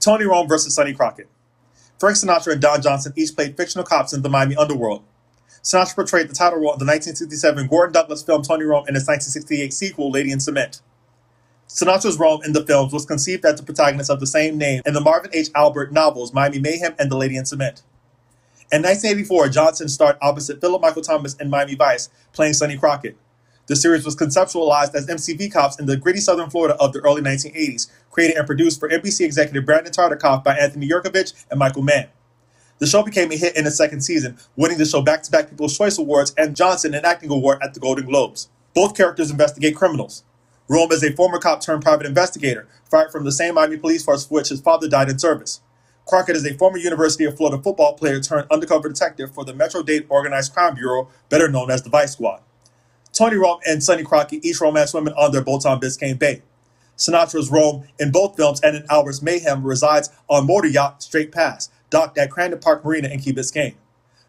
Tony Rome versus Sonny Crockett. Frank Sinatra and Don Johnson each played fictional cops in the Miami underworld. Sinatra portrayed the title role in the 1967 Gordon Douglas film Tony Rome and his 1968 sequel, Lady in Cement. Sinatra's Rome in the films was conceived as the protagonist of the same name in the Marvin H. Albert novels Miami Mayhem and The Lady in Cement. In 1984, Johnson starred opposite Philip Michael Thomas in Miami Vice, playing Sonny Crockett. The series was conceptualized as MCV cops in the gritty southern Florida of the early 1980s, created and produced for NBC executive Brandon Tartikoff by Anthony Yerkovich and Michael Mann. The show became a hit in its second season, winning the show back-to-back People's Choice Awards and Johnson an acting award at the Golden Globes. Both characters investigate criminals. Rome is a former cop turned private investigator, fired from the same Miami police force for which his father died in service. Crockett is a former University of Florida football player turned undercover detective for the Metro-Dade Organized Crime Bureau, better known as the Vice Squad. Tony Rome and Sonny Crockett each romance women on their boats on Biscayne Bay. Sinatra's Rome in both films and in Albert's Mayhem resides on motor yacht Straight Pass, docked at Crandon Park Marina in Key Biscayne.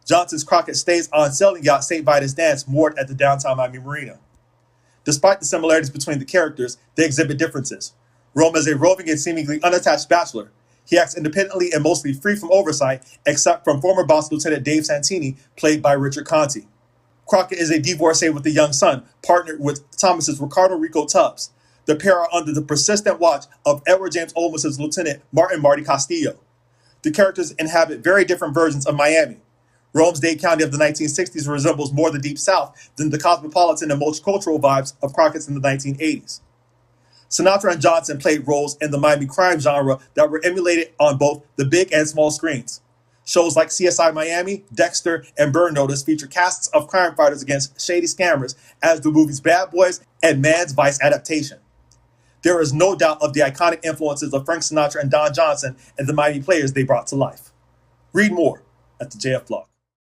Johnson's Crockett stays on sailing yacht St. Vitus Dance moored at the downtown Miami Marina. Despite the similarities between the characters, they exhibit differences. Rome is a roving and seemingly unattached bachelor. He acts independently and mostly free from oversight, except from former boss Lieutenant Dave Santini, played by Richard Conte. Crockett is a divorcee with a young son, partnered with Thomas's Ricardo Rico Tubbs. The pair are under the persistent watch of Edward James Olmos's Lieutenant Marty Castillo. The characters inhabit very different versions of Miami. Rome's Dade County of the 1960s resembles more the Deep South than the cosmopolitan and multicultural vibes of Crockett's in the 1980s. Sinatra and Johnson played roles in the Miami crime genre that were emulated on both the big and small screens. Shows like CSI Miami, Dexter, and Burn Notice feature casts of crime fighters against shady scammers, as do movies Bad Boys and Man's Vice adaptation. There is no doubt of the iconic influences of Frank Sinatra and Don Johnson and the Miami players they brought to life. Read more at the JF Blog.